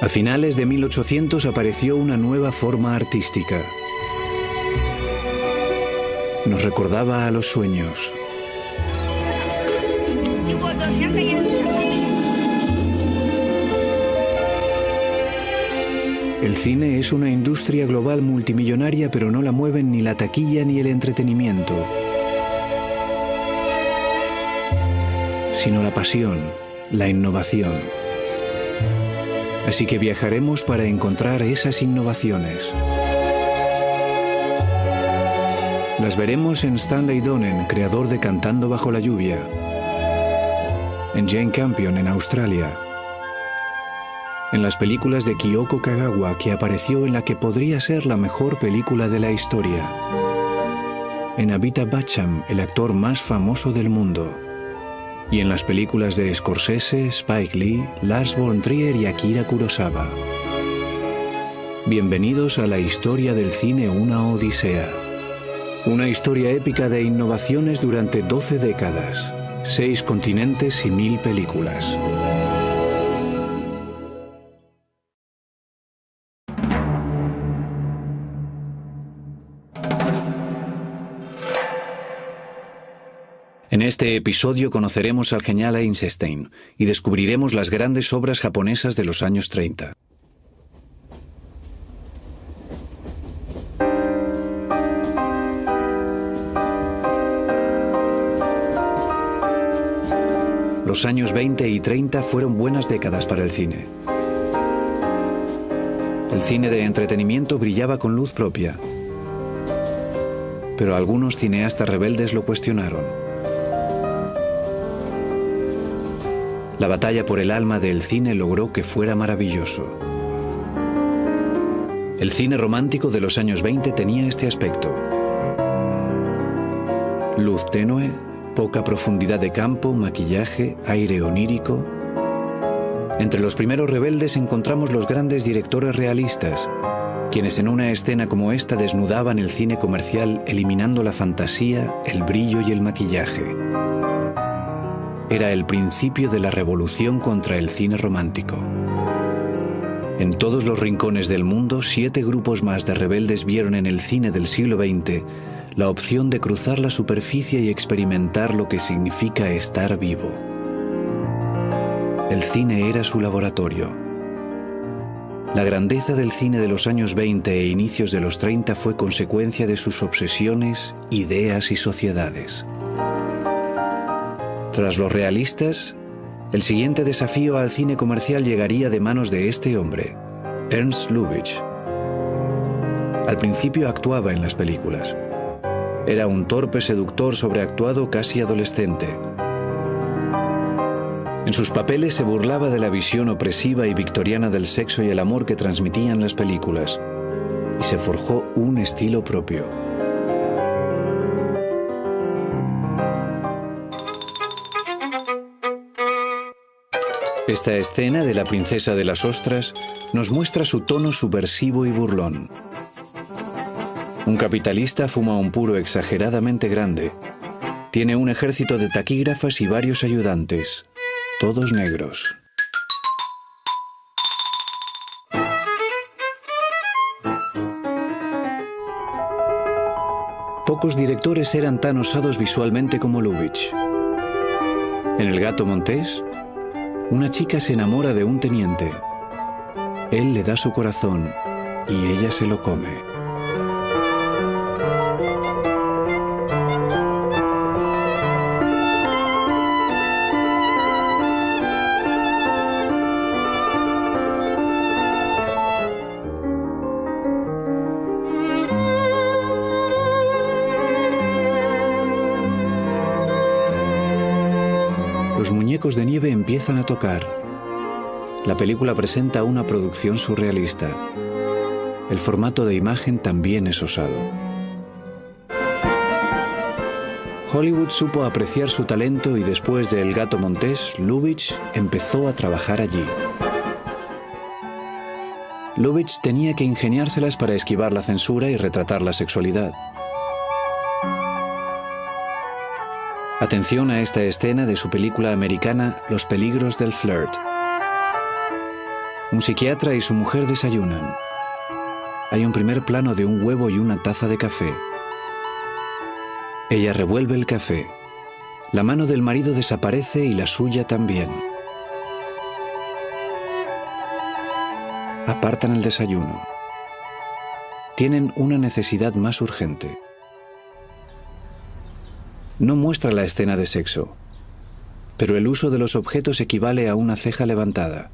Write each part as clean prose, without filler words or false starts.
A finales de 1800 apareció una nueva forma artística. Nos recordaba a los sueños. El cine es una industria global multimillonaria, pero no la mueven ni la taquilla ni el entretenimiento, sino la pasión, la innovación. Así que viajaremos para encontrar esas innovaciones. Las veremos en Stanley Donen, creador de Cantando bajo la lluvia, en Jane Campion en Australia, en las películas de Kyoko Kagawa, que apareció en la que podría ser la mejor película de la historia, en Amitabh Bachchan, el actor más famoso del mundo, y en las películas de Scorsese, Spike Lee, Lars von Trier y Akira Kurosawa. Bienvenidos a la historia del cine, una odisea. Una historia épica de innovaciones durante 12 décadas, 6 continentes y 1000 películas. En este episodio conoceremos al genial Eisenstein y descubriremos las grandes obras japonesas de los años 30. Los años 20 y 30 fueron buenas décadas para el cine. El cine de entretenimiento brillaba con luz propia, pero algunos cineastas rebeldes lo cuestionaron. La batalla por el alma del cine logró que fuera maravilloso. El cine romántico de los años 20 tenía este aspecto: luz tenue, poca profundidad de campo, maquillaje, aire onírico. Entre los primeros rebeldes encontramos los grandes directores realistas, quienes en una escena como esta desnudaban el cine comercial eliminando la fantasía, el brillo y el maquillaje. Era el principio de la revolución contra el cine romántico. En todos los rincones del mundo, 7 grupos más de rebeldes vieron en el cine del siglo XX la opción de cruzar la superficie y experimentar lo que significa estar vivo. El cine era su laboratorio. La grandeza del cine de los años 20 e inicios de los 30 fue consecuencia de sus obsesiones, ideas y sociedades. Tras los realistas, el siguiente desafío al cine comercial llegaría de manos de este hombre, Ernst Lubitsch. Al principio actuaba en las películas. Era un torpe seductor sobreactuado casi adolescente. En sus papeles se burlaba de la visión opresiva y victoriana del sexo y el amor que transmitían las películas, y se forjó un estilo propio. Esta escena de La princesa de las ostras nos muestra su tono subversivo y burlón. Un capitalista fuma un puro exageradamente grande. Tiene un ejército de taquígrafas y varios ayudantes, todos negros. Pocos directores eran tan osados visualmente como Lubitsch. En El gato montés, una chica se enamora de un teniente. Él le da su corazón y ella se lo come. Los muñecos de nieve empiezan a tocar. La película presenta una producción surrealista. El formato de imagen también es osado. Hollywood supo apreciar su talento y después de El gato montés, Lubitsch empezó a trabajar allí. Lubitsch tenía que ingeniárselas para esquivar la censura y retratar la sexualidad. Atención a esta escena de su película americana Los peligros del flirt. Un psiquiatra y su mujer desayunan. Hay un primer plano de un huevo y una taza de café. Ella revuelve el café. La mano del marido desaparece y la suya también. Apartan el desayuno. Tienen una necesidad más urgente. No muestra la escena de sexo, pero el uso de los objetos equivale a una ceja levantada.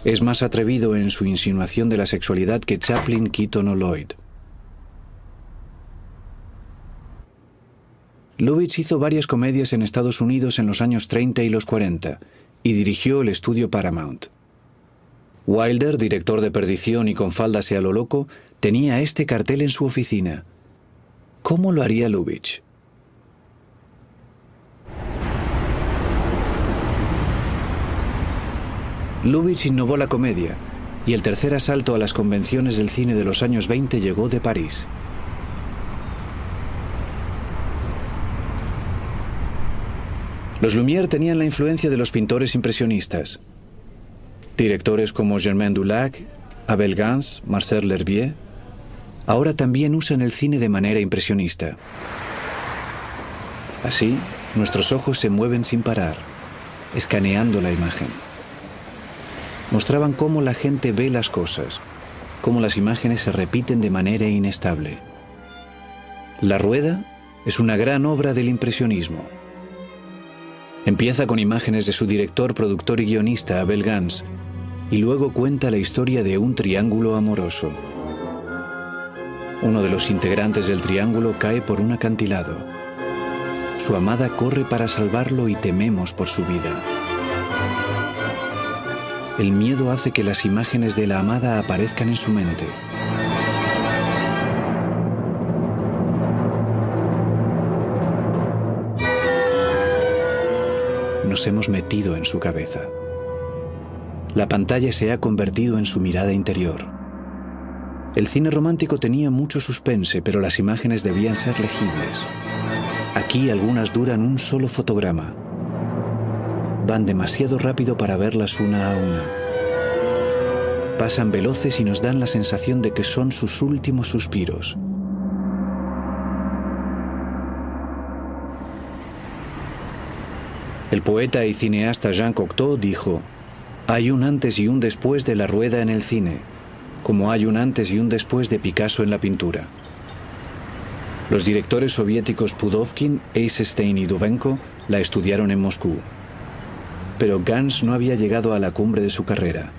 Es más atrevido en su insinuación de la sexualidad que Chaplin, Keaton o Lloyd. Lubitsch hizo varias comedias en Estados Unidos en los años 30 y los 40 y dirigió el estudio Paramount. Wilder, director de Perdición y Con faldas y a lo loco, tenía este cartel en su oficina. ¿Cómo lo haría Lubitsch? Lubitsch innovó la comedia, y el tercer asalto a las convenciones del cine de los años 20 llegó de París. Los Lumière tenían la influencia de los pintores impresionistas. Directores como Germain Dulac, Abel Gance, Marcel L'Herbier, ahora también usan el cine de manera impresionista. Así, nuestros ojos se mueven sin parar, escaneando la imagen. Mostraban cómo la gente ve las cosas, cómo las imágenes se repiten de manera inestable. La Rueda es una gran obra del impresionismo. Empieza con imágenes de su director, productor y guionista, Abel Gance, y luego cuenta la historia de un triángulo amoroso. Uno de los integrantes del triángulo cae por un acantilado. Su amada corre para salvarlo y tememos por su vida. El miedo hace que las imágenes de la amada aparezcan en su mente. Nos hemos metido en su cabeza. La pantalla se ha convertido en su mirada interior. El cine romántico tenía mucho suspense, pero las imágenes debían ser legibles. Aquí algunas duran un solo fotograma. Van demasiado rápido para verlas una a una. Pasan veloces y nos dan la sensación de que son sus últimos suspiros. El poeta y cineasta Jean Cocteau dijo: «Hay un antes y un después de La Rueda en el cine, como hay un antes y un después de Picasso en la pintura». Los directores soviéticos Pudovkin, Eisenstein y Dubenko la estudiaron en Moscú. Pero Gance no había llegado a la cumbre de su carrera.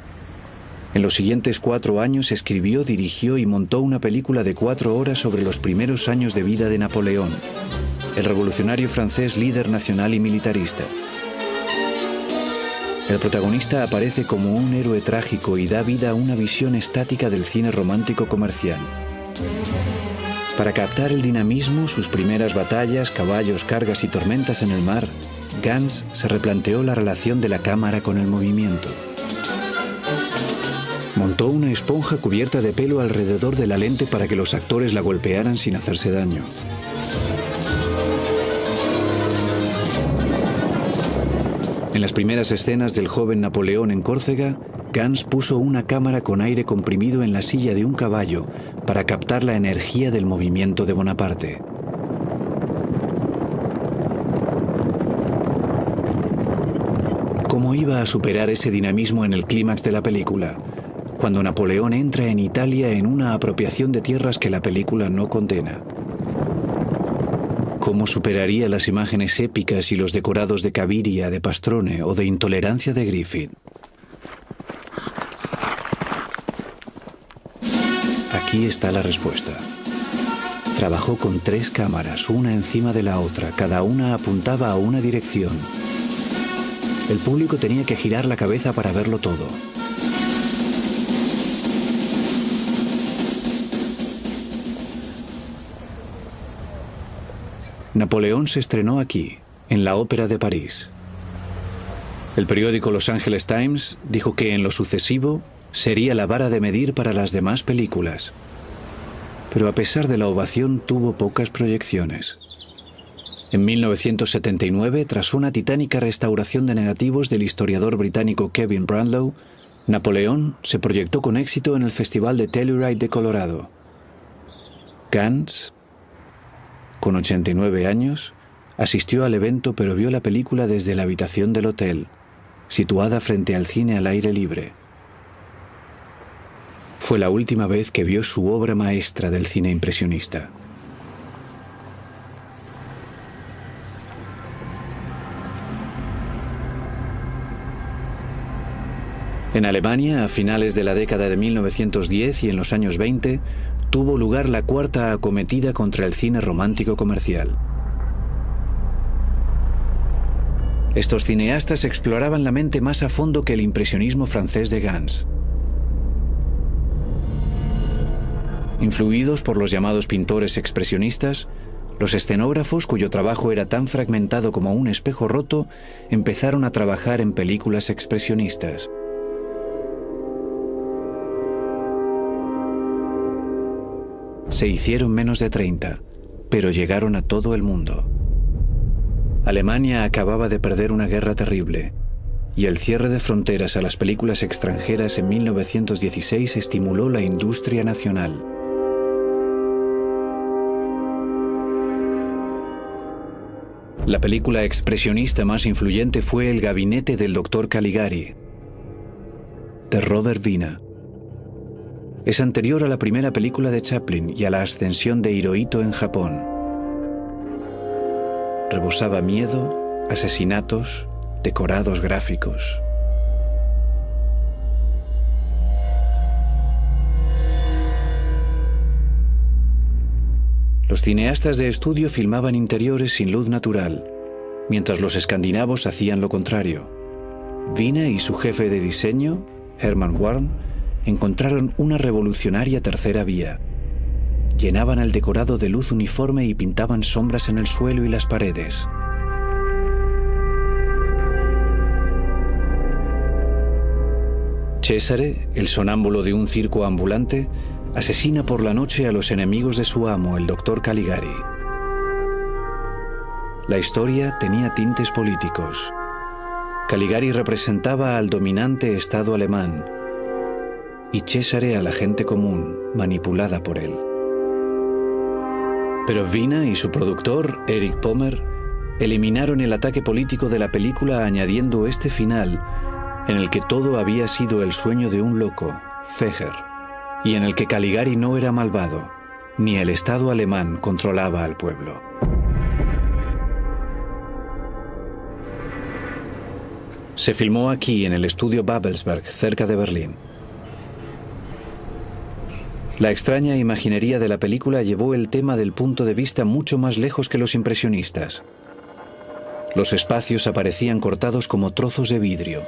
En los siguientes 4 años escribió, dirigió y montó una película de 4 horas sobre los primeros años de vida de Napoleón, el revolucionario francés líder nacional y militarista. El protagonista aparece como un héroe trágico y da vida a una visión estática del cine romántico comercial. Para captar el dinamismo, sus primeras batallas, caballos, cargas y tormentas en el mar, Gance se replanteó la relación de la cámara con el movimiento. Montó una esponja cubierta de pelo alrededor de la lente para que los actores la golpearan sin hacerse daño. En las primeras escenas del joven Napoleón en Córcega, Gance puso una cámara con aire comprimido en la silla de un caballo para captar la energía del movimiento de Bonaparte. ¿Cómo iba a superar ese dinamismo en el clímax de la película, cuando Napoleón entra en Italia en una apropiación de tierras que la película no condena? ¿Cómo superaría las imágenes épicas y los decorados de Cabiria, de Pastrone o de Intolerancia de Griffith? Aquí está la respuesta. Trabajó con 3 cámaras, una encima de la otra, cada una apuntaba a una dirección. El público tenía que girar la cabeza para verlo todo. Napoleón se estrenó aquí, en la Ópera de París. El periódico Los Angeles Times dijo que en lo sucesivo sería la vara de medir para las demás películas. Pero a pesar de la ovación tuvo pocas proyecciones. En 1979, tras una titánica restauración de negativos del historiador británico Kevin Brandlow, Napoleón se proyectó con éxito en el Festival de Telluride de Colorado. Gans, con 89 años, asistió al evento pero vio la película desde la habitación del hotel, situada frente al cine al aire libre. Fue la última vez que vio su obra maestra del cine impresionista. En Alemania, a finales de la década de 1910 y en los años 20, tuvo lugar la cuarta acometida contra el cine romántico comercial. Estos cineastas exploraban la mente más a fondo que el impresionismo francés de Gans. Influidos por los llamados pintores expresionistas, los escenógrafos, cuyo trabajo era tan fragmentado como un espejo roto, empezaron a trabajar en películas expresionistas. Se hicieron menos de 30, pero llegaron a todo el mundo. Alemania acababa de perder una guerra terrible, y el cierre de fronteras a las películas extranjeras en 1916 estimuló la industria nacional. La película expresionista más influyente fue El gabinete del Dr. Caligari, de Robert Wiene. Es anterior a la primera película de Chaplin y a la ascensión de Hirohito en Japón. Rebosaba miedo, asesinatos, decorados gráficos. Los cineastas de estudio filmaban interiores sin luz natural, mientras los escandinavos hacían lo contrario. Wiene y su jefe de diseño, Hermann Warm, encontraron una revolucionaria tercera vía. Llenaban el decorado de luz uniforme y pintaban sombras en el suelo y las paredes. Cesare, el sonámbulo de un circo ambulante, asesina por la noche a los enemigos de su amo, el Dr. Caligari. La historia tenía tintes políticos. Caligari representaba al dominante Estado alemán y Cesare a la gente común, manipulada por él. Pero Wiene y su productor, Erich Pommer, eliminaron el ataque político de la película añadiendo este final, en el que todo había sido el sueño de un loco, Feger, y en el que Caligari no era malvado, ni el Estado alemán controlaba al pueblo. Se filmó aquí, en el estudio Babelsberg, cerca de Berlín. La extraña imaginería de la película llevó el tema del punto de vista mucho más lejos que los impresionistas. Los espacios aparecían cortados como trozos de vidrio,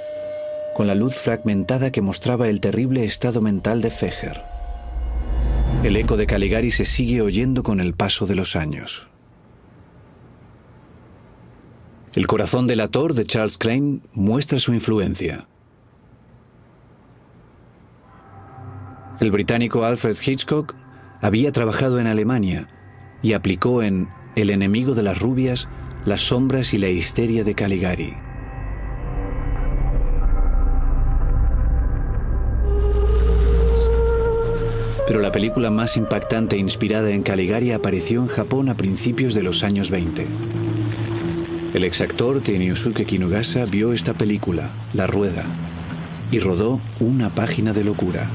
con la luz fragmentada que mostraba el terrible estado mental de Feger. El eco de Caligari se sigue oyendo con el paso de los años. El corazón delator de Charles Klein muestra su influencia. El británico Alfred Hitchcock había trabajado en Alemania y aplicó en El enemigo de las rubias las sombras y la histeria de Caligari. Pero la película más impactante inspirada en Caligari apareció en Japón a principios de los años 20. El exactor Tennosuke Kinugasa vio esta película, La Rueda, y rodó Una página de locura.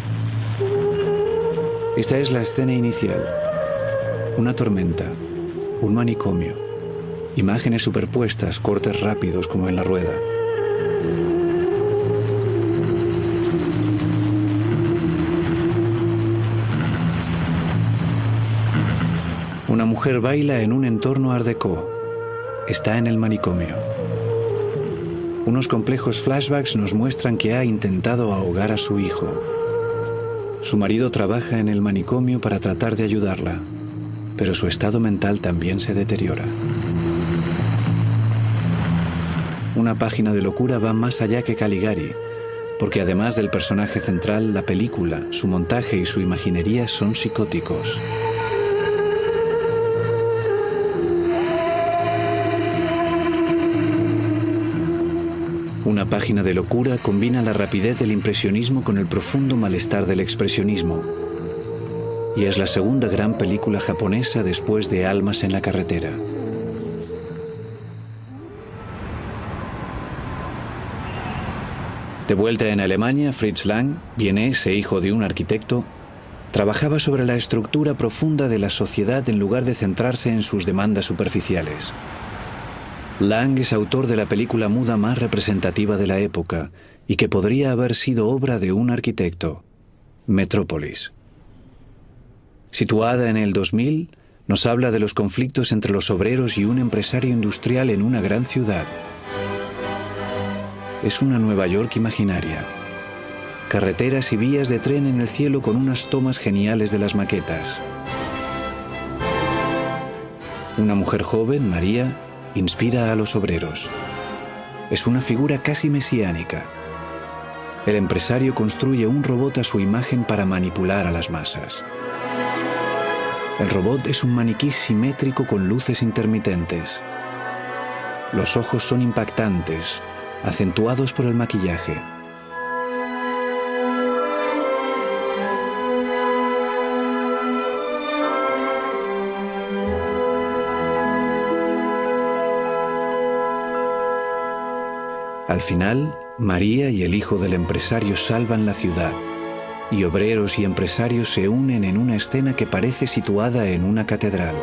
Esta es la escena inicial. Una tormenta, un manicomio, imágenes superpuestas, cortes rápidos como en La Rueda. Una mujer baila en un entorno art déco. Está en el manicomio. Unos complejos flashbacks nos muestran que ha intentado ahogar a su hijo. Su marido trabaja en el manicomio para tratar de ayudarla, pero su estado mental también se deteriora. Una página de locura va más allá que Caligari, porque además del personaje central, la película, su montaje y su imaginería son psicóticos. Una página de locura combina la rapidez del impresionismo con el profundo malestar del expresionismo. Y es la segunda gran película japonesa después de Almas en la carretera. De vuelta en Alemania, Fritz Lang, vienés e hijo de un arquitecto, trabajaba sobre la estructura profunda de la sociedad en lugar de centrarse en sus demandas superficiales. Lang es autor de la película muda más representativa de la época y que podría haber sido obra de un arquitecto, Metrópolis. Situada en el 2000, nos habla de los conflictos entre los obreros y un empresario industrial en una gran ciudad. Es una Nueva York imaginaria. Carreteras y vías de tren en el cielo con unas tomas geniales de las maquetas. Una mujer joven, María, inspira a los obreros. Es una figura casi mesiánica. El empresario construye un robot a su imagen para manipular a las masas. El robot es un maniquí simétrico con luces intermitentes. Los ojos son impactantes, acentuados por el maquillaje. Al final, María y el hijo del empresario salvan la ciudad, y obreros y empresarios se unen en una escena que parece situada en una catedral.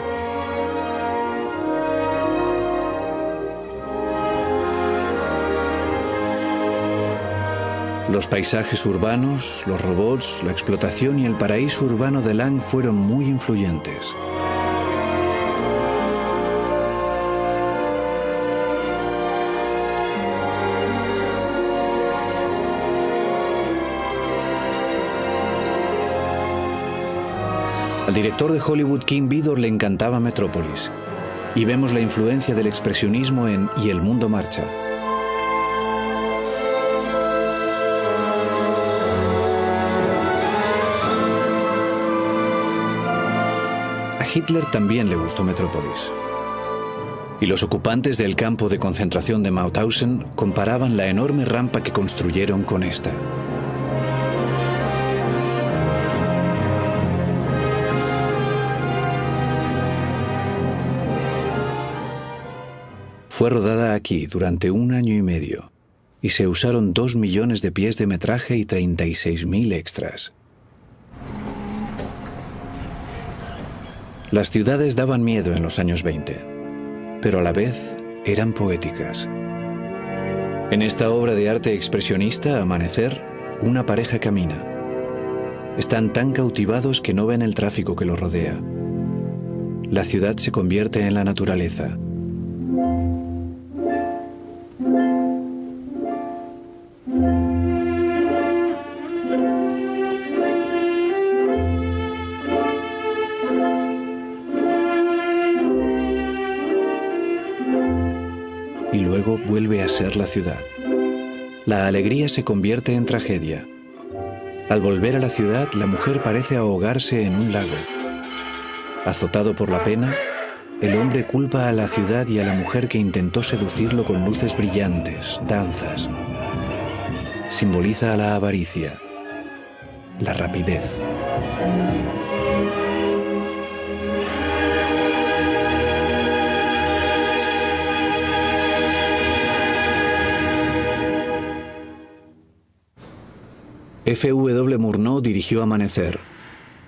Los paisajes urbanos, los robots, la explotación y el paraíso urbano de Lang fueron muy influyentes. Al director de Hollywood, King Vidor, le encantaba Metrópolis, y vemos la influencia del expresionismo en Y el mundo marcha. A Hitler también le gustó Metrópolis. Y los ocupantes del campo de concentración de Mauthausen comparaban la enorme rampa que construyeron con esta. Fue rodada aquí durante 1 año y medio y se usaron 2 millones de pies de metraje y 36.000 extras. Las ciudades daban miedo en los años 20, pero a la vez eran poéticas. En esta obra de arte expresionista, Amanecer, una pareja camina. Están tan cautivados que no ven el tráfico que los rodea. La ciudad se convierte en la naturaleza. Y luego vuelve a ser la ciudad. La alegría se convierte en tragedia. Al volver a la ciudad, la mujer parece ahogarse en un lago. Azotado por la pena, el hombre culpa a la ciudad y a la mujer que intentó seducirlo con luces brillantes, danzas. Simboliza a la avaricia, la rapidez. F.W. Murnau dirigió Amanecer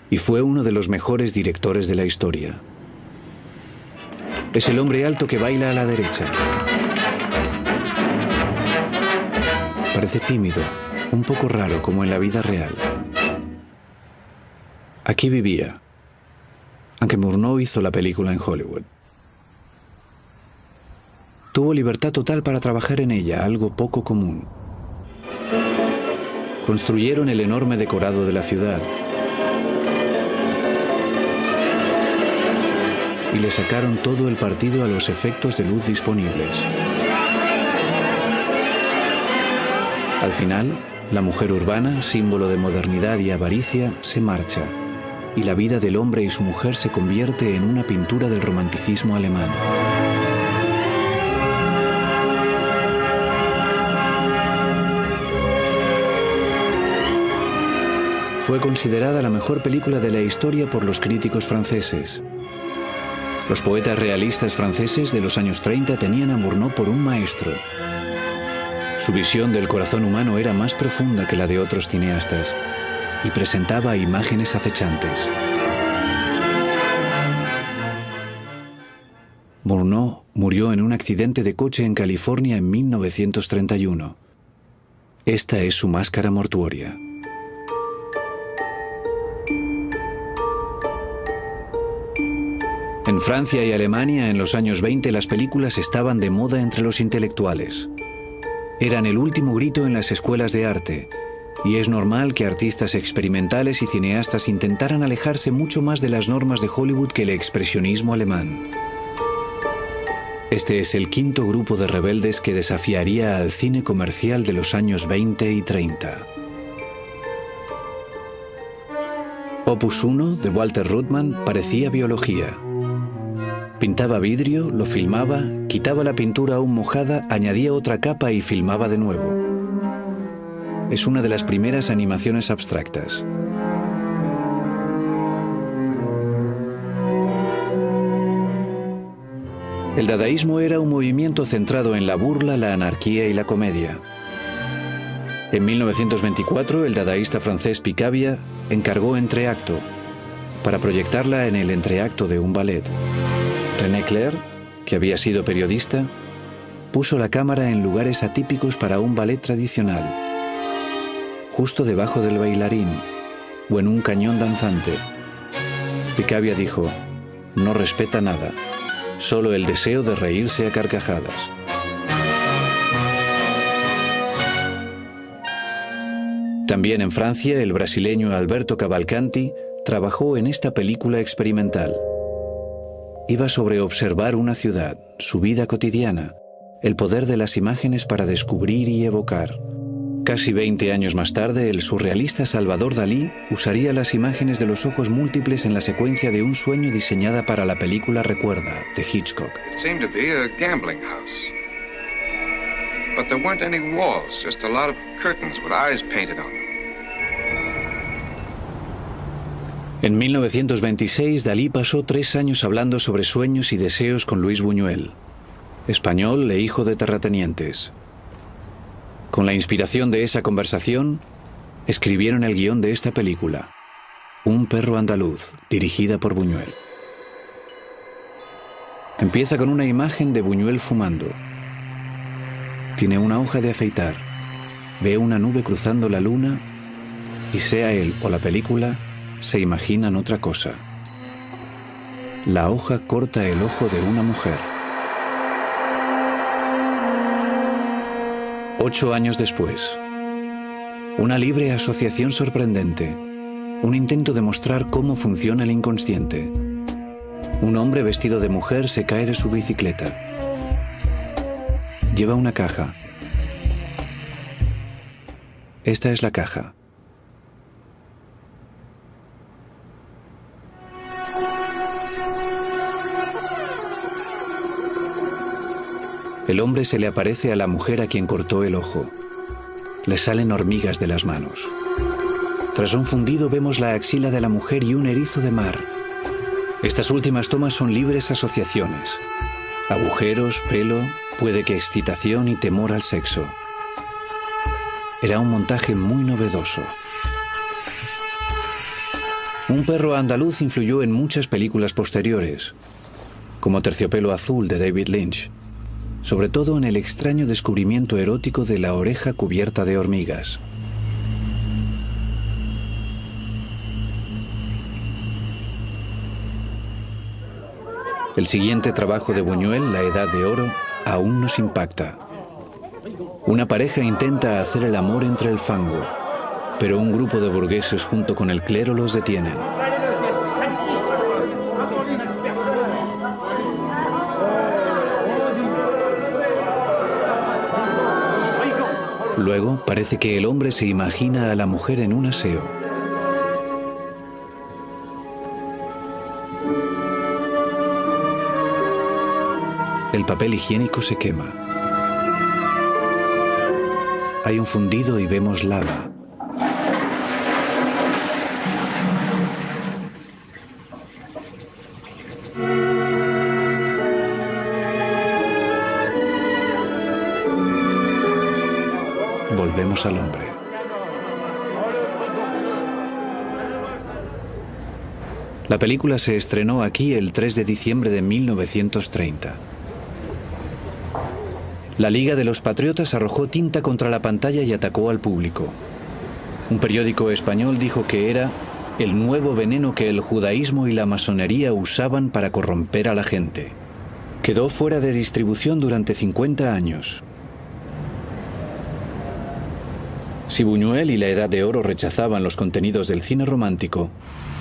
y fue uno de los mejores directores de la historia. Es el hombre alto que baila a la derecha. Parece tímido, un poco raro como en la vida real. Aquí vivía, aunque Murnau hizo la película en Hollywood. Tuvo libertad total para trabajar en ella, algo poco común. Construyeron el enorme decorado de la ciudad y le sacaron todo el partido a los efectos de luz disponibles. Al final, la mujer urbana, símbolo de modernidad y avaricia, se marcha, y la vida del hombre y su mujer se convierte en una pintura del romanticismo alemán. fue considerada la mejor película de la historia por los críticos franceses. Los poetas realistas franceses de los años 30 tenían a Murnau por un maestro. Su visión del corazón humano era más profunda que la de otros cineastas y presentaba imágenes acechantes. Murnau murió en un accidente de coche en California en 1931. Esta es su máscara mortuoria. En Francia y Alemania, en los años 20, las películas estaban de moda entre los intelectuales. Eran el último grito en las escuelas de arte, y es normal que artistas experimentales y cineastas intentaran alejarse mucho más de las normas de Hollywood que el expresionismo alemán. Este es el quinto grupo de rebeldes que desafiaría al cine comercial de los años 20 y 30. Opus 1, de Walter Ruttmann, parecía biología. Pintaba vidrio, lo filmaba, quitaba la pintura aún mojada, añadía otra capa y filmaba de nuevo. Es una de las primeras animaciones abstractas. El dadaísmo era un movimiento centrado en la burla, la anarquía y la comedia. En 1924, el dadaísta francés Picabia encargó Entreacto para proyectarla en el entreacto de un ballet. René Clair, que había sido periodista, puso la cámara en lugares atípicos para un ballet tradicional, justo debajo del bailarín o en un cañón danzante. Picabia dijo: no respeta nada, solo el deseo de reírse a carcajadas. También en Francia, el brasileño Alberto Cavalcanti trabajó en esta película experimental. Iba sobre observar una ciudad, su vida cotidiana, el poder de las imágenes para descubrir y evocar. Casi 20 años más tarde, el surrealista Salvador Dalí usaría las imágenes de los ojos múltiples en la secuencia de Un sueño diseñada para la película Recuerda, de Hitchcock. It seemed to be a gambling house. But there weren't any walls, just a lot of curtains with eyes painted on them. En 1926, Dalí pasó 3 años hablando sobre sueños y deseos con Luis Buñuel, español e hijo de terratenientes. Con la inspiración de esa conversación, escribieron el guión de esta película, Un perro andaluz, dirigida por Buñuel. Empieza con una imagen de Buñuel fumando. Tiene una hoja de afeitar, ve una nube cruzando la luna y sea él o la película, se imaginan otra cosa. La hoja corta el ojo de una mujer. 8 años después, una libre asociación sorprendente, un intento de mostrar cómo funciona el inconsciente. Un hombre vestido de mujer se cae de su bicicleta. Lleva una caja. Esta es la caja. El hombre se le aparece a la mujer a quien cortó el ojo. Le salen hormigas de las manos. Tras un fundido vemos la axila de la mujer y un erizo de mar. Estas últimas tomas son libres asociaciones. Agujeros, pelo, puede que excitación y temor al sexo. Era un montaje muy novedoso. Un perro andaluz influyó en muchas películas posteriores, como Terciopelo azul de David Lynch, sobre todo en el extraño descubrimiento erótico de la oreja cubierta de hormigas. El siguiente trabajo de Buñuel, La Edad de Oro, aún nos impacta. Una pareja intenta hacer el amor entre el fango, pero un grupo de burgueses junto con el clero los detienen. Luego parece que el hombre se imagina a la mujer en un aseo. El papel higiénico se quema. Hay un fundido y vemos lava. Volvemos al hombre. La película se estrenó aquí el 3 de diciembre de 1930. La Liga de los Patriotas arrojó tinta contra la pantalla y atacó al público. Un periódico español dijo que era el nuevo veneno que el judaísmo y la masonería usaban para corromper a la gente. Quedó fuera de distribución durante 50 años. Si Buñuel y la Edad de Oro rechazaban los contenidos del cine romántico,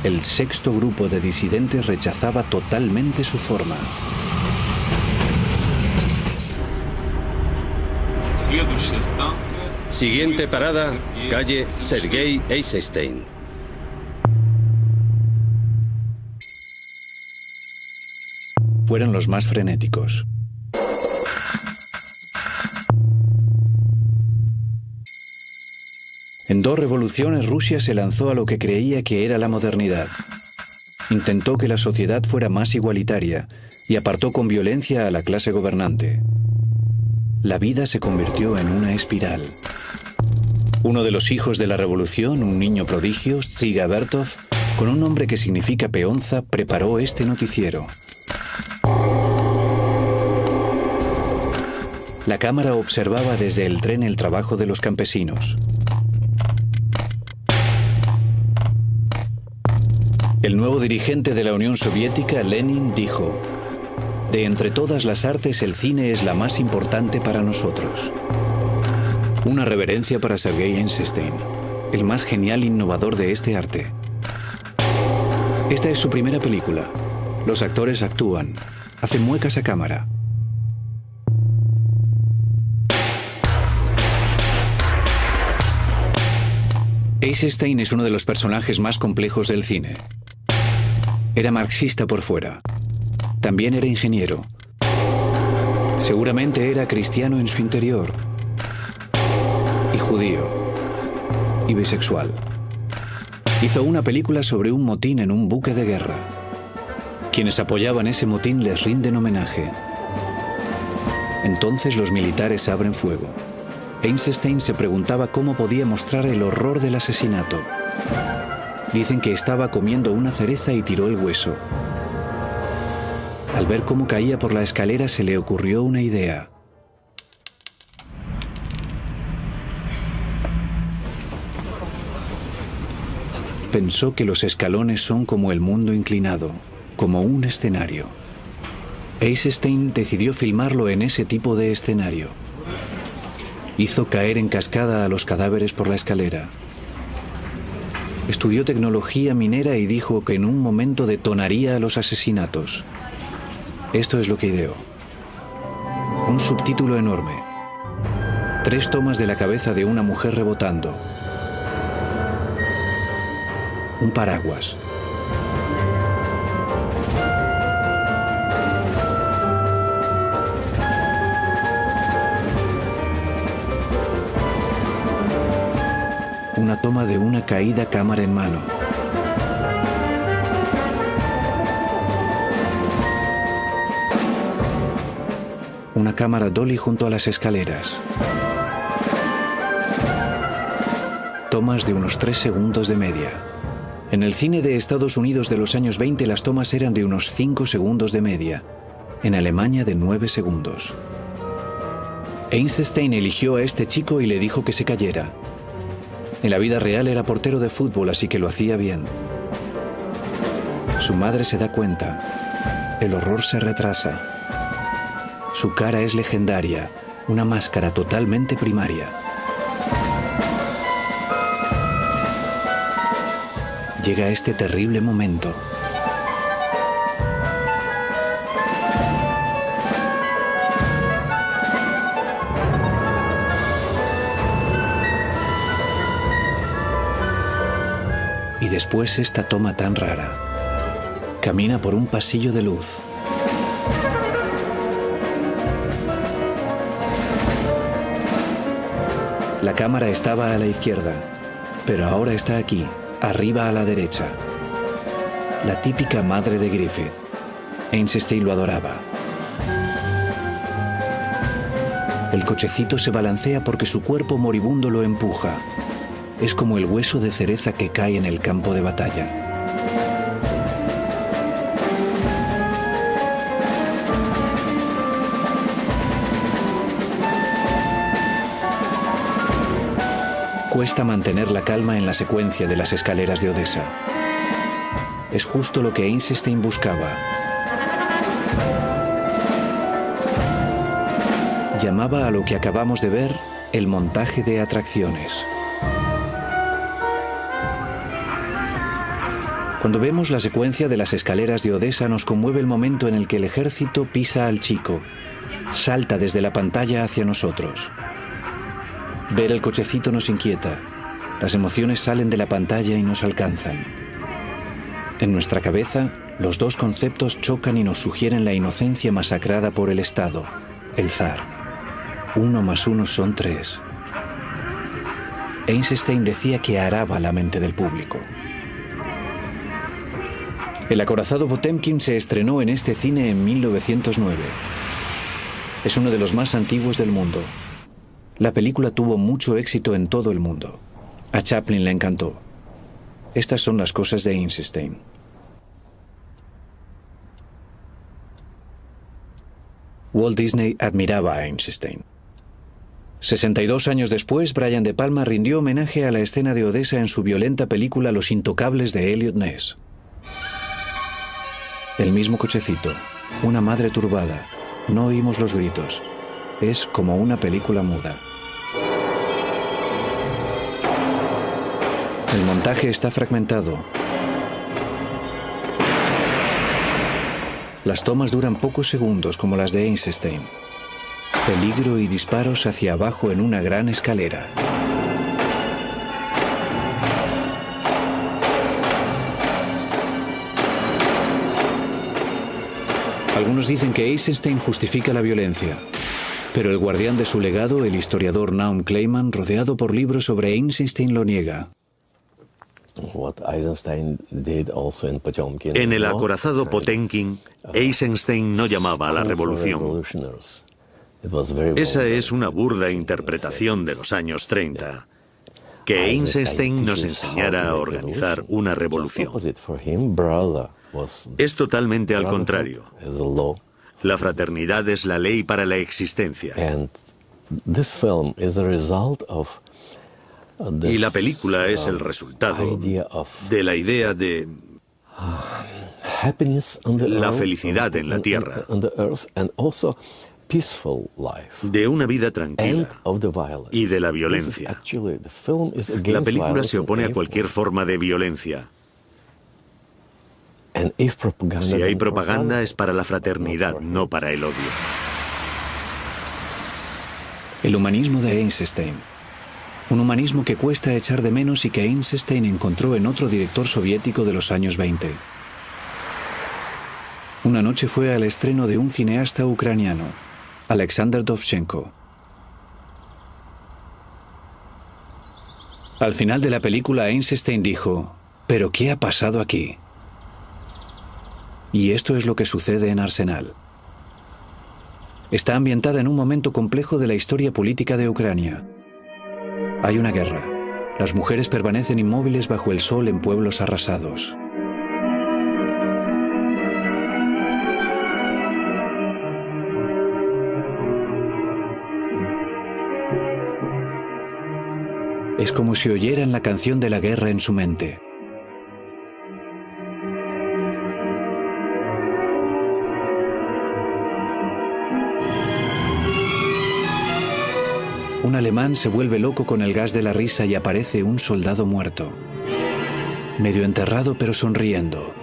el sexto grupo de disidentes rechazaba totalmente su forma. Siguiente parada, calle Sergei Eisenstein. Fueron los más frenéticos. En 2 revoluciones Rusia se lanzó a lo que creía que era la modernidad. Intentó que la sociedad fuera más igualitaria y apartó con violencia a la clase gobernante. La vida se convirtió en una espiral. Uno de los hijos de la revolución, un niño prodigio, Zyga Vertov, con un nombre que significa peonza, preparó este noticiero. La cámara observaba desde el tren el trabajo de los campesinos. El nuevo dirigente de la Unión Soviética, Lenin, dijo: "De entre todas las artes, el cine es la más importante para nosotros". Una reverencia para Sergei Eisenstein, el más genial innovador de este arte. Esta es su primera película. Los actores actúan, hacen muecas a cámara. Eisenstein es uno de los personajes más complejos del cine. Era marxista por fuera. También era ingeniero. Seguramente era cristiano en su interior. Y judío. Y bisexual. Hizo una película sobre un motín en un buque de guerra. Quienes apoyaban ese motín les rinden homenaje. Entonces los militares abren fuego. Eisenstein se preguntaba cómo podía mostrar el horror del asesinato. Dicen que estaba comiendo una cereza y tiró el hueso. Al ver cómo caía por la escalera se le ocurrió una idea. Pensó que los escalones son como el mundo inclinado, como un escenario. Eisenstein decidió filmarlo en ese tipo de escenario. Hizo caer en cascada a los cadáveres por la escalera. Estudió tecnología minera y dijo que en un momento detonaría a los asesinatos. Esto es lo que ideó. Un subtítulo enorme. 3 tomas de la cabeza de una mujer rebotando. Un paraguas. Una toma de una caída cámara en mano. Una cámara dolly junto a las escaleras. Tomas de unos 3 segundos de media. En el cine de Estados Unidos de los años 20 las tomas eran de unos 5 segundos de media. En Alemania de 9 segundos. Eisenstein eligió a este chico y le dijo que se cayera. En la vida real era portero de fútbol, así que lo hacía bien. Su madre se da cuenta. El horror se retrasa. Su cara es legendaria, una máscara totalmente primaria. Llega este terrible momento. Y después esta toma tan rara. Camina por un pasillo de luz. La cámara estaba a la izquierda, pero ahora está aquí, arriba a la derecha. La típica madre de Griffith. Eisenstein lo adoraba. El cochecito se balancea porque su cuerpo moribundo lo empuja. Es como el hueso de cereza que cae en el campo de batalla. Cuesta mantener la calma en la secuencia de las escaleras de Odessa. Es justo lo que Eisenstein buscaba. Llamaba a lo que acabamos de ver el montaje de atracciones. Cuando vemos la secuencia de las escaleras de Odessa nos conmueve el momento en el que el ejército pisa al chico, salta desde la pantalla hacia nosotros. Ver el cochecito nos inquieta, las emociones salen de la pantalla y nos alcanzan. En nuestra cabeza, los dos conceptos chocan y nos sugieren la inocencia masacrada por el Estado, el zar. 1 más 1 son 3. Eisenstein decía que araba la mente del público. El acorazado Potemkin se estrenó en este cine en 1909. Es uno de los más antiguos del mundo. La película tuvo mucho éxito en todo el mundo. A Chaplin le encantó. Estas son las cosas de Eisenstein. Walt Disney admiraba a Eisenstein. 62 años después, Brian De Palma rindió homenaje a la escena de Odessa en su violenta película Los Intocables de Eliot Ness. El mismo cochecito, una madre turbada. No oímos los gritos. Es como una película muda. El montaje está fragmentado. Las tomas duran pocos segundos como las de Eisenstein. Peligro y disparos hacia abajo en una gran escalera. Algunos dicen que Eisenstein justifica la violencia, pero el guardián de su legado, el historiador Naum Kleiman, rodeado por libros sobre Eisenstein, lo niega. En el acorazado Potemkin, Eisenstein no llamaba a la revolución. Esa es una burda interpretación de los años 30. Que Eisenstein nos enseñara a organizar una revolución. Es totalmente al contrario. La fraternidad es la ley para la existencia. Y la película es el resultado de la idea de la felicidad en la tierra, de una vida tranquila y de la violencia. La película se opone a cualquier forma de violencia. Si hay propaganda es para la fraternidad, no para el odio. El humanismo de Eisenstein. Un humanismo que cuesta echar de menos y que Eisenstein encontró en otro director soviético de los años 20. Una noche fue al estreno de un cineasta ucraniano, Alexander Dovzhenko. Al final de la película, Eisenstein dijo: ¿pero qué ha pasado aquí? Y esto es lo que sucede en Arsenal. Está ambientada en un momento complejo de la historia política de Ucrania. Hay una guerra. Las mujeres permanecen inmóviles bajo el sol en pueblos arrasados. Es como si oyeran la canción de la guerra en su mente. Un alemán se vuelve loco con el gas de la risa y aparece un soldado muerto, medio enterrado pero sonriendo.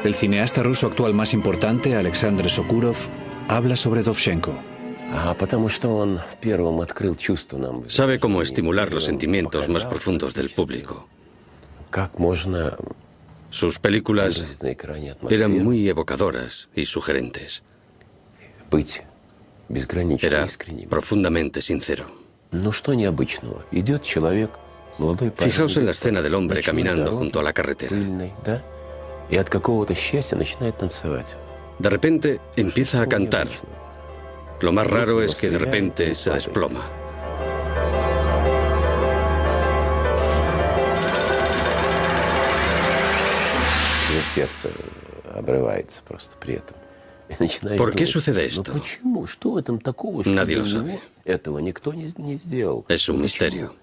El cineasta ruso actual más importante, Alexander Sokurov, habla sobre Dovzhenko. Sabe cómo estimular los sentimientos más profundos del público. Sus películas eran muy evocadoras y sugerentes. Era profundamente sincero. Fijaos en la escena del hombre caminando junto a la carretera. De repente empieza a cantar. Lo más raro es que de repente se desploma. ¿Por qué sucede esto? Nadie lo sabe. Es un misterio.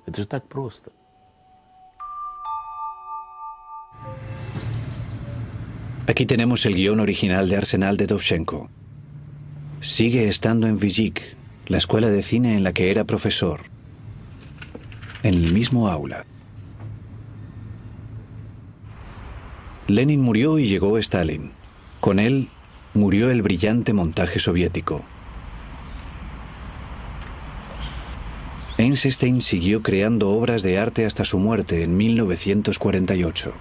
Aquí tenemos el guión original de Arsenal de Dovzhenko. Sigue estando en Vizhik, la escuela de cine en la que era profesor. En el mismo aula. Lenin murió y llegó Stalin. Con él murió el brillante montaje soviético. Eisenstein siguió creando obras de arte hasta su muerte en 1948.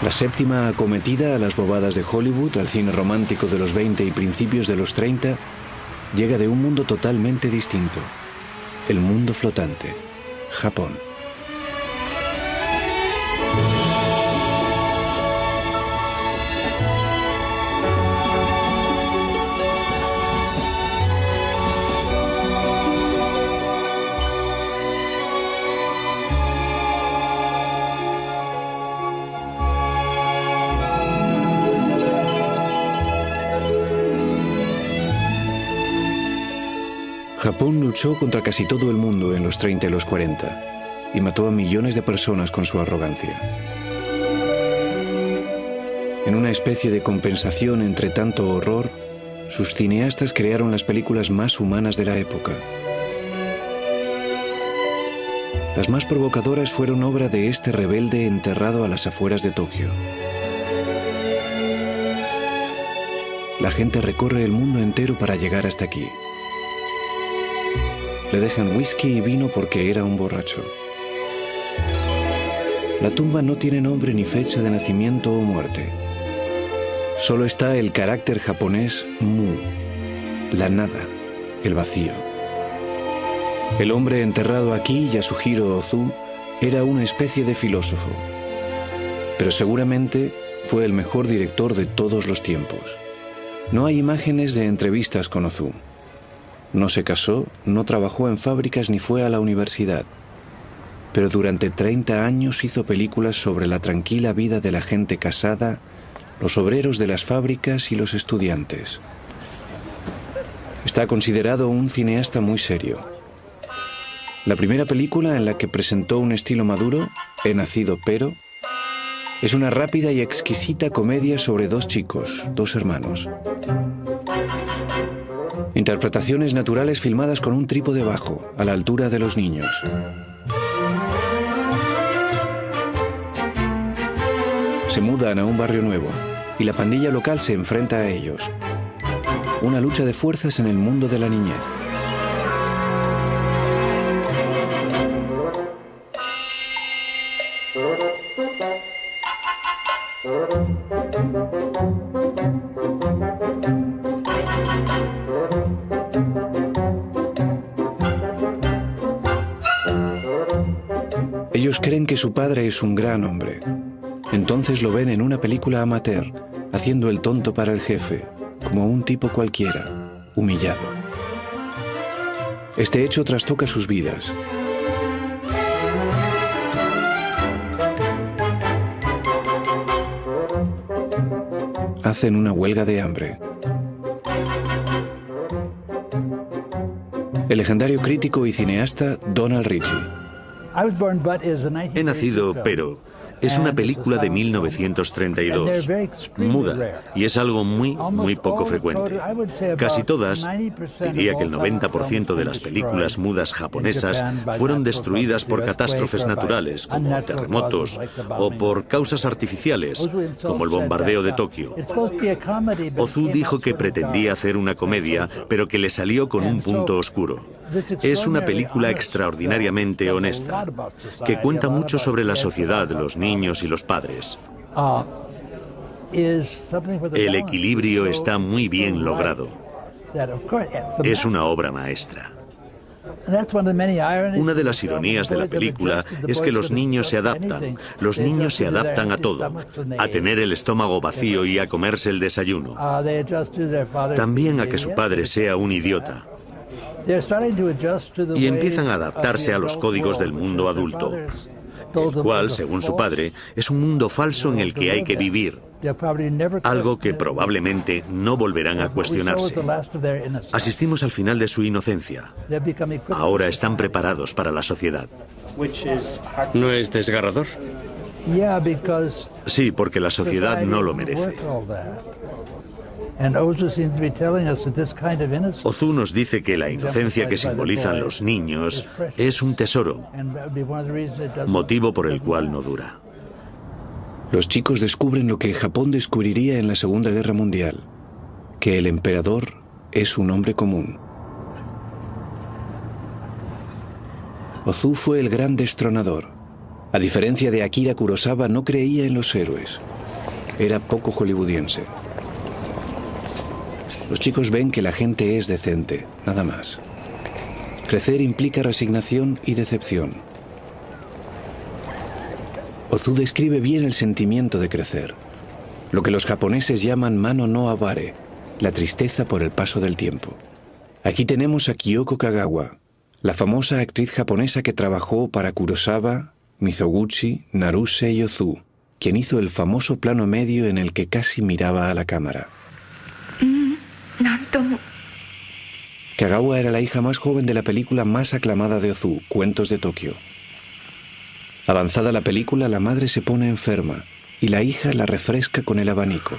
La séptima acometida a las bobadas de Hollywood, al cine romántico de los 20 y principios de los 30, llega de un mundo totalmente distinto. El mundo flotante, Japón. Japón luchó contra casi todo el mundo en los 30 y los 40 y mató a millones de personas con su arrogancia. En una especie de compensación entre tanto horror, sus cineastas crearon las películas más humanas de la época. Las más provocadoras fueron obra de este rebelde enterrado a las afueras de Tokio. La gente recorre el mundo entero para llegar hasta aquí. Le dejan whisky y vino porque era un borracho. La tumba no tiene nombre ni fecha de nacimiento o muerte. Solo está el carácter japonés Mu, la nada, el vacío. El hombre enterrado aquí, Yasuhiro Ozu, era una especie de filósofo. Pero seguramente fue el mejor director de todos los tiempos. No hay imágenes de entrevistas con Ozu. No se casó, no trabajó en fábricas ni fue a la universidad. Pero durante 30 años hizo películas sobre la tranquila vida de la gente casada, los obreros de las fábricas y los estudiantes. Está considerado un cineasta muy serio. La primera película en la que presentó un estilo maduro, He nacido pero, es una rápida y exquisita comedia sobre dos chicos, dos hermanos. Interpretaciones naturales filmadas con un trípode bajo, a la altura de los niños. Se mudan a un barrio nuevo y la pandilla local se enfrenta a ellos. Una lucha de fuerzas en el mundo de la niñez. Ellos creen que su padre es un gran hombre. Entonces lo ven en una película amateur, haciendo el tonto para el jefe, como un tipo cualquiera, humillado. Este hecho trastoca sus vidas. Hacen una huelga de hambre. El legendario crítico y cineasta Donald Ritchie. He nacido, pero es una película de 1932, muda, y es algo muy poco frecuente. Casi todas, diría que el 90% de las películas mudas japonesas fueron destruidas por catástrofes naturales, como terremotos, o por causas artificiales, como el bombardeo de Tokio. Ozu dijo que pretendía hacer una comedia, pero que le salió con un punto oscuro. Es una película extraordinariamente honesta, que cuenta mucho sobre la sociedad, los niños y los padres. El equilibrio está muy bien logrado. Es una obra maestra. Una de las ironías de la película es que los niños se adaptan. Los niños se adaptan a todo, a tener el estómago vacío y a comerse el desayuno. También a que su padre sea un idiota. Y empiezan a adaptarse a los códigos del mundo adulto, el cual, según su padre, es un mundo falso en el que hay que vivir, algo que probablemente no volverán a cuestionarse. Asistimos al final de su inocencia. Ahora están preparados para la sociedad. ¿No es desgarrador? Sí, porque la sociedad no lo merece. Ozu nos dice que la inocencia que simbolizan los niños es un tesoro, motivo por el cual no dura. Los chicos descubren lo que Japón descubriría en la Segunda Guerra Mundial, que el emperador es un hombre común. Ozu fue el gran destronador. A diferencia de Akira Kurosawa, no creía en los héroes. Era poco hollywoodiense. Los chicos ven que la gente es decente, nada más. Crecer implica resignación y decepción. Ozu describe bien el sentimiento de crecer, lo que los japoneses llaman mano no avare, la tristeza por el paso del tiempo. Aquí tenemos a Kyoko Kagawa, la famosa actriz japonesa que trabajó para Kurosawa, Mizoguchi, Naruse y Ozu, quien hizo el famoso plano medio en el que casi miraba a la cámara. Kagawa era la hija más joven de la película más aclamada de Ozu, Cuentos de Tokio. Avanzada la película, la madre se pone enferma y la hija la refresca con el abanico.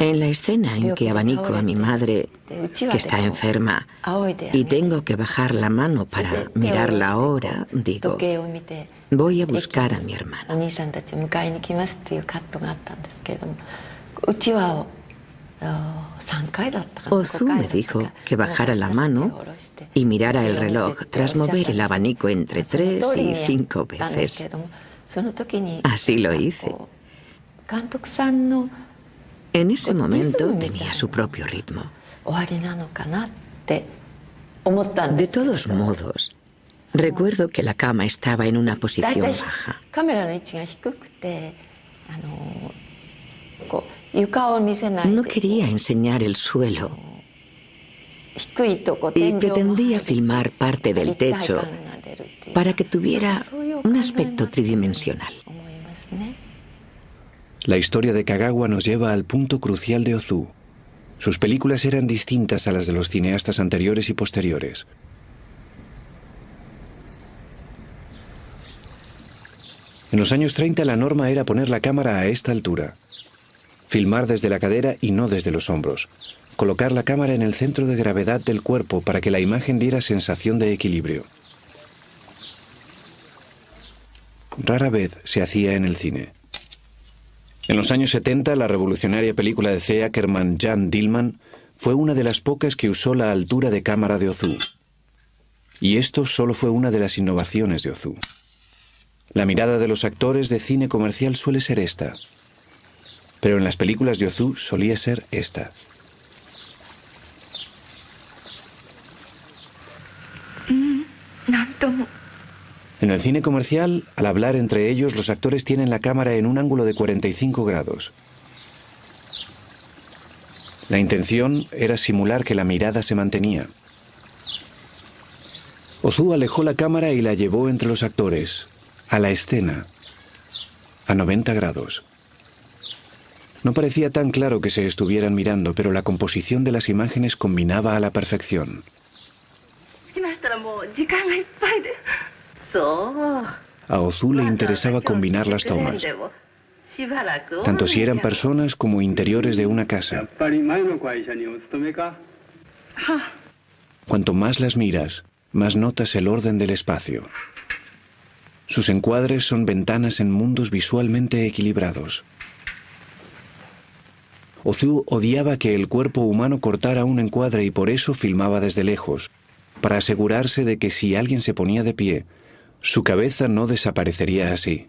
En la escena en que abanico a mi madre, que está enferma, y tengo que bajar la mano para mirarla ahora, digo, voy a buscar a mi hermano. Ozu me dijo que bajara la mano y mirara el reloj tras mover el abanico entre 3 y 5 veces. Así lo hice. En ese momento tenía su propio ritmo. De todos modos, recuerdo que la cama estaba en una posición baja. No quería enseñar el suelo y pretendía filmar parte del techo para que tuviera un aspecto tridimensional. La historia de Kagawa nos lleva al punto crucial de Ozu. Sus películas eran distintas a las de los cineastas anteriores y posteriores. En los años 30 la norma era poner la cámara a esta altura, filmar desde la cadera y no desde los hombros, colocar la cámara en el centro de gravedad del cuerpo para que la imagen diera sensación de equilibrio. Rara vez se hacía en el cine. En los años 70, la revolucionaria película de C. Ackerman, Jan Dillman, fue una de las pocas que usó la altura de cámara de Ozu. Y esto solo fue una de las innovaciones de Ozu. La mirada de los actores de cine comercial suele ser esta, pero en las películas de Ozu solía ser esta. En el cine comercial, al hablar entre ellos, los actores tienen la cámara en un ángulo de 45 grados. La intención era simular que la mirada se mantenía. Ozu alejó la cámara y la llevó entre los actores, a la escena, a 90 grados. No parecía tan claro que se estuvieran mirando, pero la composición de las imágenes combinaba a la perfección. A Ozu le interesaba combinar las tomas, tanto si eran personas como interiores de una casa. Cuanto más las miras, más notas el orden del espacio. Sus encuadres son ventanas en mundos visualmente equilibrados. Ozu odiaba que el cuerpo humano cortara un encuadre y por eso filmaba desde lejos, para asegurarse de que si alguien se ponía de pie, su cabeza no desaparecería así.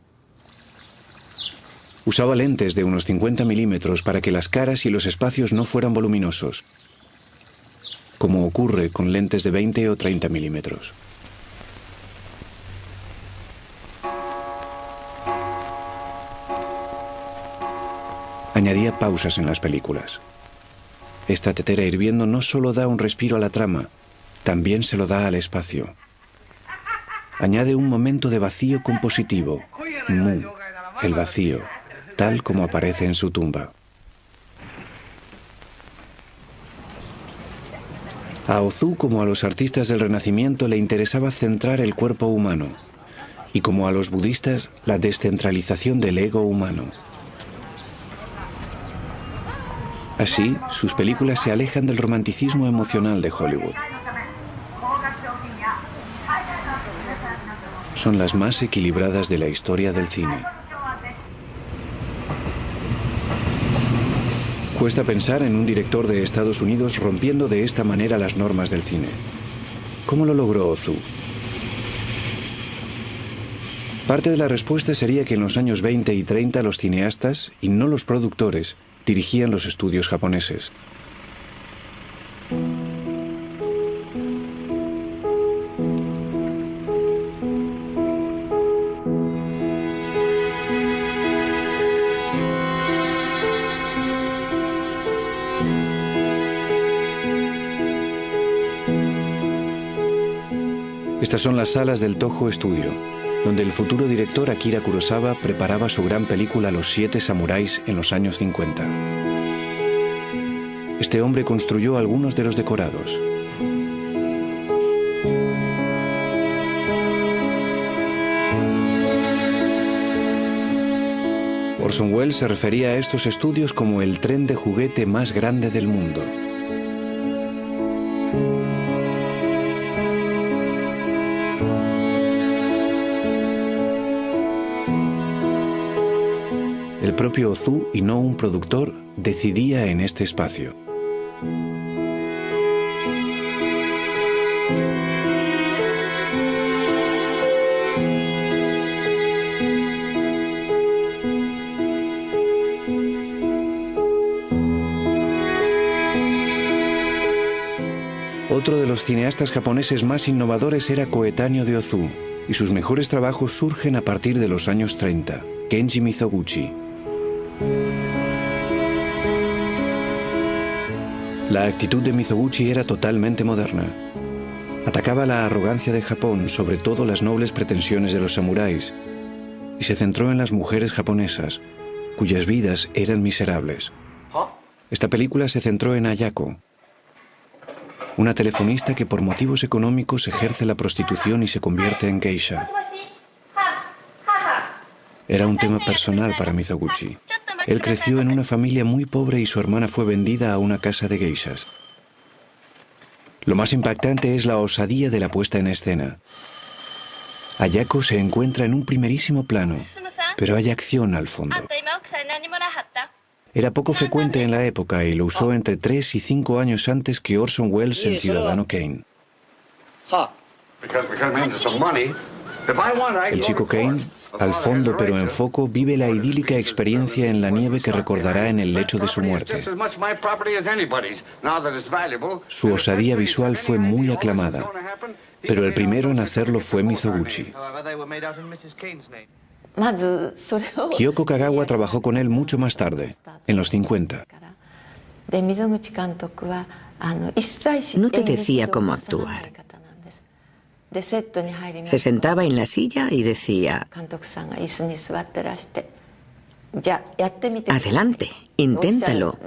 Usaba lentes de unos 50 milímetros para que las caras y los espacios no fueran voluminosos, como ocurre con lentes de 20 o 30 milímetros. Añadía pausas en las películas. Esta tetera hirviendo no solo da un respiro a la trama, también se lo da al espacio. Añade un momento de vacío compositivo, Mu, el vacío, tal como aparece en su tumba. A Ozu, como a los artistas del Renacimiento, le interesaba centrar el cuerpo humano, y como a los budistas, la descentralización del ego humano. Así, sus películas se alejan del romanticismo emocional de Hollywood. Son las más equilibradas de la historia del cine. Cuesta pensar en un director de Estados Unidos rompiendo de esta manera las normas del cine. ¿Cómo lo logró Ozu? Parte de la respuesta sería que en los años 20 y 30 los cineastas, y no los productores, dirigían los estudios japoneses. Estas son las salas del Toho Studio, donde el futuro director Akira Kurosawa preparaba su gran película Los 7 samuráis en los años 50. Este hombre construyó algunos de los decorados. Orson Welles se refería a estos estudios como el tren de juguete más grande del mundo. El propio Ozu, y no un productor, decidía en este espacio. Otro de los cineastas japoneses más innovadores era coetáneo de Ozu, y sus mejores trabajos surgen a partir de los años 30, Kenji Mizoguchi. La actitud de Mizoguchi era totalmente moderna. Atacaba la arrogancia de Japón, sobre todo las nobles pretensiones de los samuráis, y se centró en las mujeres japonesas, cuyas vidas eran miserables. Esta película se centró en Ayako, una telefonista que por motivos económicos ejerce la prostitución y se convierte en geisha. Era un tema personal para Mizoguchi. Él creció en una familia muy pobre y su hermana fue vendida a una casa de geishas. Lo más impactante es la osadía de la puesta en escena. Ayako se encuentra en un primerísimo plano, pero hay acción al fondo. Era poco frecuente en la época y lo usó entre 3 y 5 años antes que Orson Welles en Ciudadano Kane. El chico Kane, al fondo pero en foco, vive la idílica experiencia en la nieve que recordará en el lecho de su muerte. Su osadía visual fue muy aclamada, pero el primero en hacerlo fue Mizoguchi. Kyoko Kagawa trabajó con él mucho más tarde, en los 50. No te decía cómo actuar. Se sentaba en la silla y decía: adelante, inténtalo.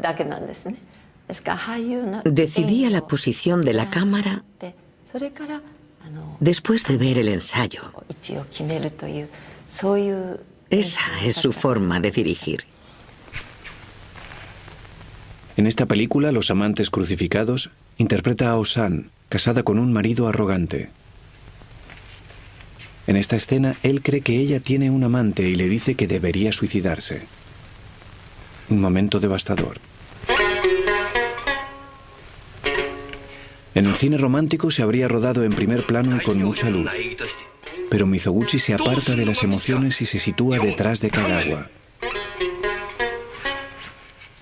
Decidía la posición de la cámara después de ver el ensayo. Esa es su forma de dirigir. En esta película, Los amantes crucificados, interpreta a Osan, casada con un marido arrogante. En esta escena, él cree que ella tiene un amante y le dice que debería suicidarse. Un momento devastador. En el cine romántico se habría rodado en primer plano y con mucha luz. Pero Mizoguchi se aparta de las emociones y se sitúa detrás de Kagawa.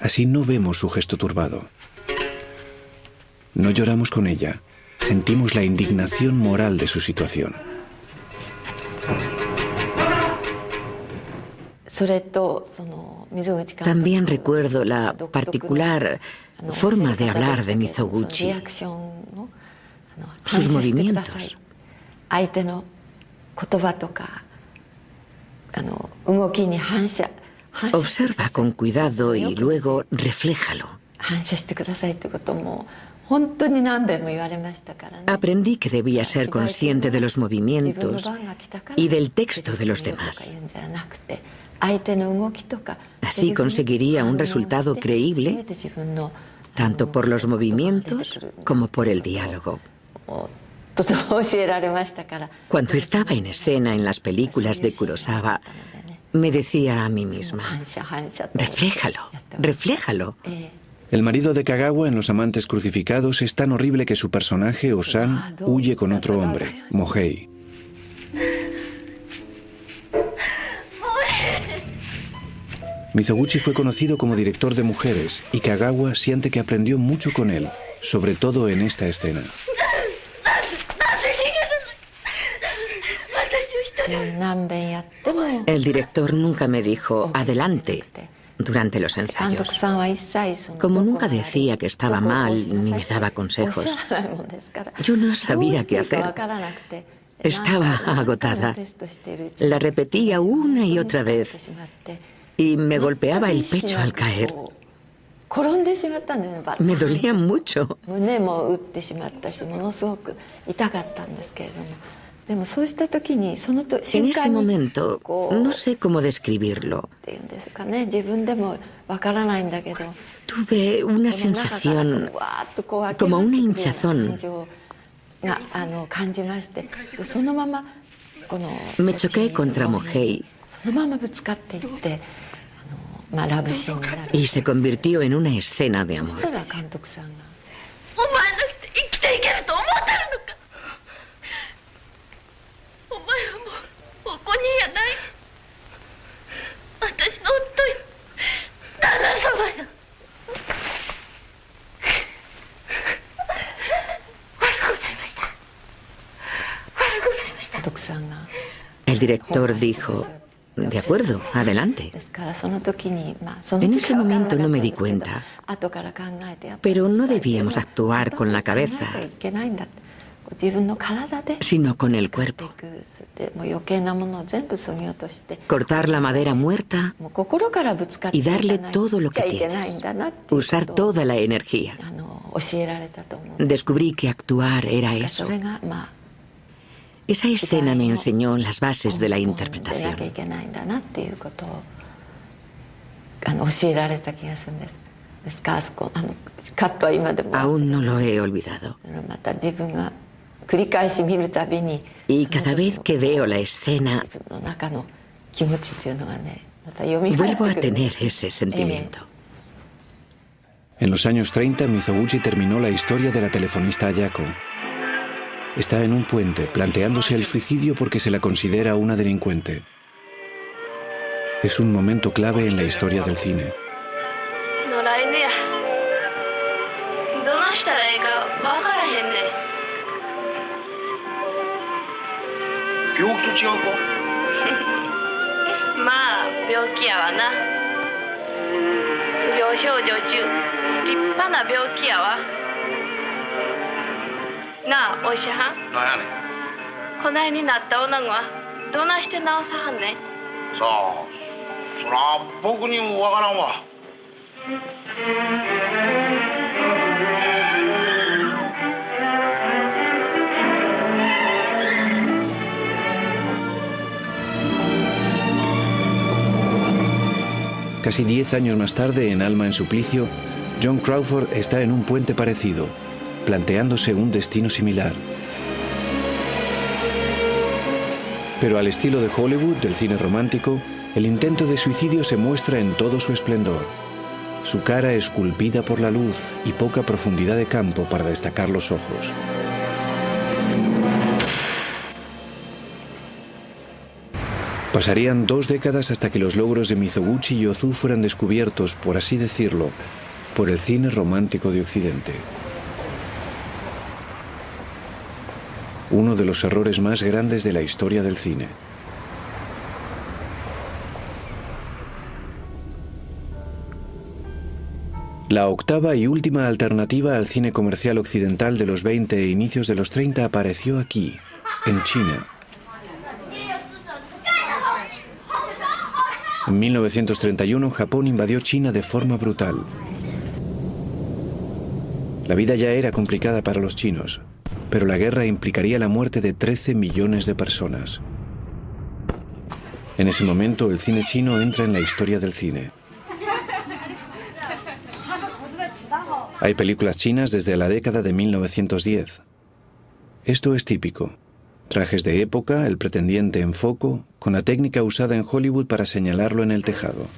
Así no vemos su gesto turbado. No lloramos con ella, sentimos la indignación moral de su situación. También recuerdo la particular forma de hablar de Mizoguchi, sus movimientos. Observa con cuidado y luego refléjalo. Aprendí que debía ser consciente de los movimientos y del texto de los demás. Así conseguiría un resultado creíble, tanto por los movimientos como por el diálogo. Cuando estaba en escena en las películas de Kurosawa, me decía a mí misma, refléjalo, refléjalo. El marido de Kagawa en Los amantes crucificados es tan horrible que su personaje, Osan, huye con otro hombre, Mohei. Mizoguchi fue conocido como director de mujeres y Kagawa siente que aprendió mucho con él, sobre todo en esta escena. El director nunca me dijo adelante durante los ensayos. Como nunca decía que estaba mal ni me daba consejos, yo no sabía qué hacer. Estaba agotada. La repetía una y otra vez y me golpeaba el pecho al caer. Me dolía mucho. En ese momento, no sé cómo describirlo. Tuve una sensación como una hinchazón. Me choqué contra Mohei y se convirtió en una escena de amor. El director dijo, de acuerdo, adelante. En ese momento no me di cuenta, pero no debíamos actuar con la cabeza, sino con el cuerpo. Cortar la madera muerta y darle todo lo que tienes. Usar toda la energía. Descubrí que actuar era eso. Esa escena me enseñó las bases de la interpretación. Aún no lo he olvidado. Y cada vez que veo la escena, vuelvo a tener ese sentimiento. En los años 30, Mizoguchi terminó la historia de la telefonista Ayako. Está en un puente, planteándose el suicidio porque se la considera una delincuente. Es un momento clave en la historia del cine. Casi 10 años más tarde, en Alma en suplicio, John Crawford está en un puente parecido, planteándose un destino similar. Pero al estilo de Hollywood, del cine romántico, el intento de suicidio se muestra en todo su esplendor. su cara esculpida por la luz y poca profundidad de campo para destacar los ojos. Pasarían 2 décadas hasta que los logros de Mizoguchi y Ozu fueran descubiertos, por así decirlo, por el cine romántico de Occidente. Uno de los errores más grandes de la historia del cine. La octava y última alternativa al cine comercial occidental de los 20 e inicios de los 30 apareció aquí, en China. En 1931, Japón invadió China de forma brutal. La vida ya era complicada para los chinos, pero la guerra implicaría la muerte de 13 millones de personas. En ese momento, el cine chino entra en la historia del cine. Hay películas chinas desde la década de 1910. Esto es típico. Trajes de época, el pretendiente en foco, con la técnica usada en Hollywood para señalarlo en el tejado.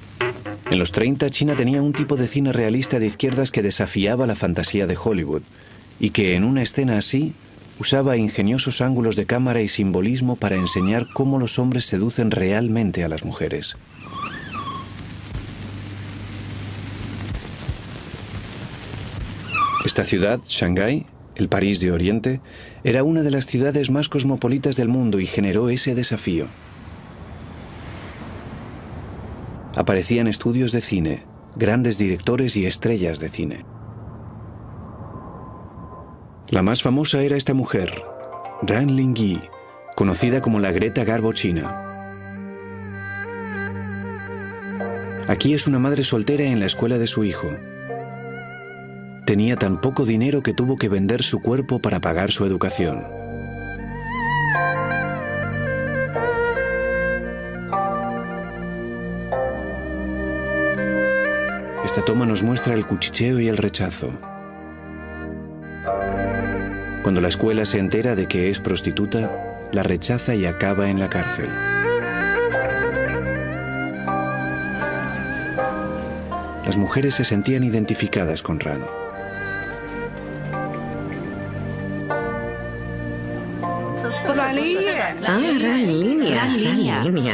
En los 30, China tenía un tipo de cine realista de izquierdas que desafiaba la fantasía de Hollywood y que en una escena así usaba ingeniosos ángulos de cámara y simbolismo para enseñar cómo los hombres seducen realmente a las mujeres. Esta ciudad, Shanghái, el París de Oriente, era una de las ciudades más cosmopolitas del mundo y generó ese desafío. Aparecían estudios de cine, grandes directores y estrellas de cine. La más famosa era esta mujer, Ran Lingyi, conocida como la Greta Garbo china. Aquí es una madre soltera en la escuela de su hijo. Tenía tan poco dinero que tuvo que vender su cuerpo para pagar su educación. Esta toma nos muestra el cuchicheo y el rechazo. Cuando la escuela se entera de que es prostituta, la rechaza y acaba en la cárcel. Las mujeres se sentían identificadas con Ran.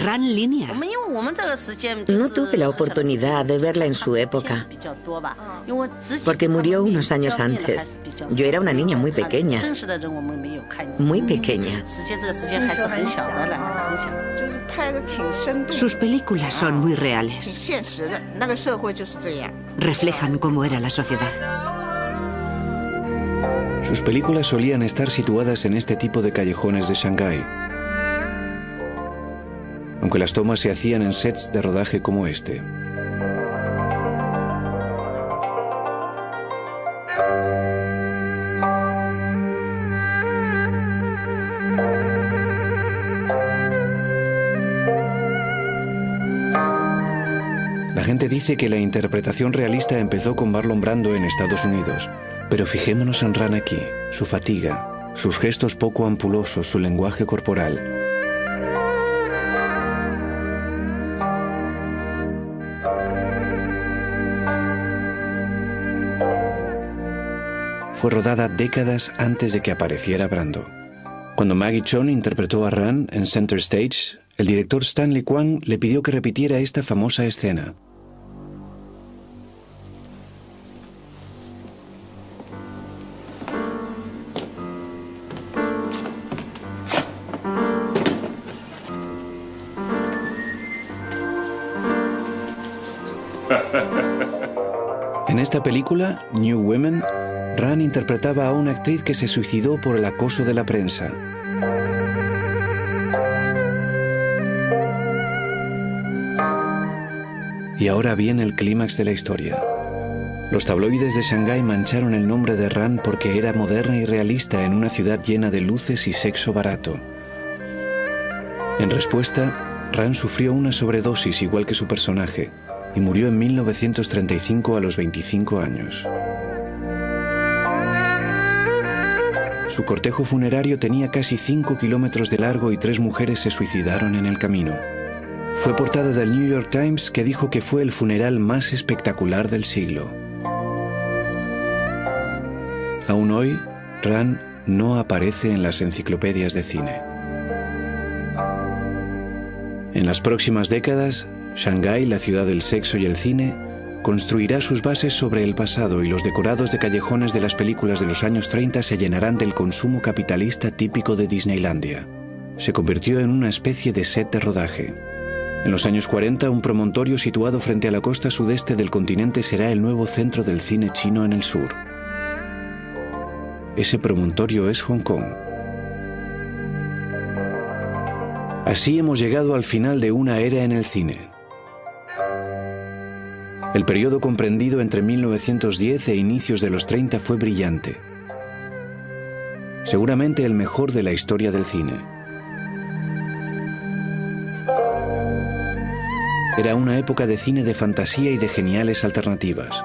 Ran Línea. No tuve la oportunidad de verla en su época, porque murió unos años antes. Yo era una niña muy pequeña. Muy pequeña. Sus películas son muy reales. Reflejan cómo era la sociedad. Sus películas solían estar situadas en este tipo de callejones de Shanghái, aunque las tomas se hacían en sets de rodaje como este. La gente dice que la interpretación realista empezó con Marlon Brando en Estados Unidos, pero fijémonos en Ran aquí, su fatiga, sus gestos poco ampulosos, su lenguaje corporal. Fue rodada décadas antes de que apareciera Brando. Cuando Maggie Cheung interpretó a Ran en Center Stage, el director Stanley Kwan le pidió que repitiera esta famosa escena. En esta película, New Women, Ran interpretaba a una actriz que se suicidó por el acoso de la prensa. Y ahora viene el clímax de la historia. Los tabloides de Shanghái mancharon el nombre de Ran porque era moderna y realista en una ciudad llena de luces y sexo barato. En respuesta, Ran sufrió una sobredosis igual que su personaje y murió en 1935 a los 25 años. Su cortejo funerario tenía casi 5 kilómetros de largo y 3 mujeres se suicidaron en el camino. Fue portada del New York Times, que dijo que fue el funeral más espectacular del siglo. Aún hoy, Ran no aparece en las enciclopedias de cine. En las próximas décadas, Shanghái, la ciudad del sexo y el cine, construirá sus bases sobre el pasado, y los decorados de callejones de las películas de los años 30 se llenarán del consumo capitalista típico de Disneylandia. Se convirtió en una especie de set de rodaje. En los años 40, un promontorio situado frente a la costa sudeste del continente será el nuevo centro del cine chino en el sur. Ese promontorio es Hong Kong. Así hemos llegado al final de una era en el cine. El periodo comprendido entre 1910 e inicios de los 30 fue brillante. Seguramente el mejor de la historia del cine. Era una época de cine de fantasía y de geniales alternativas.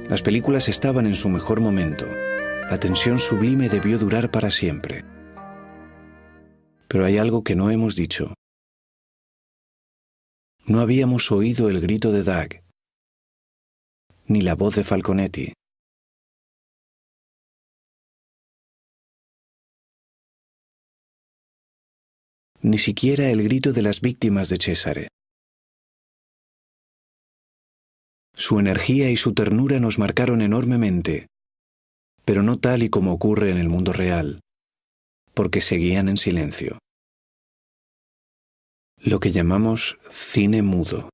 Las películas estaban en su mejor momento. La tensión sublime debió durar para siempre. Pero hay algo que no hemos dicho. No habíamos oído el grito de Doug, ni la voz de Falconetti. Ni siquiera el grito de las víctimas de Cesare. Su energía y su ternura nos marcaron enormemente, pero no tal y como ocurre en el mundo real, porque seguían en silencio. Lo que llamamos cine mudo.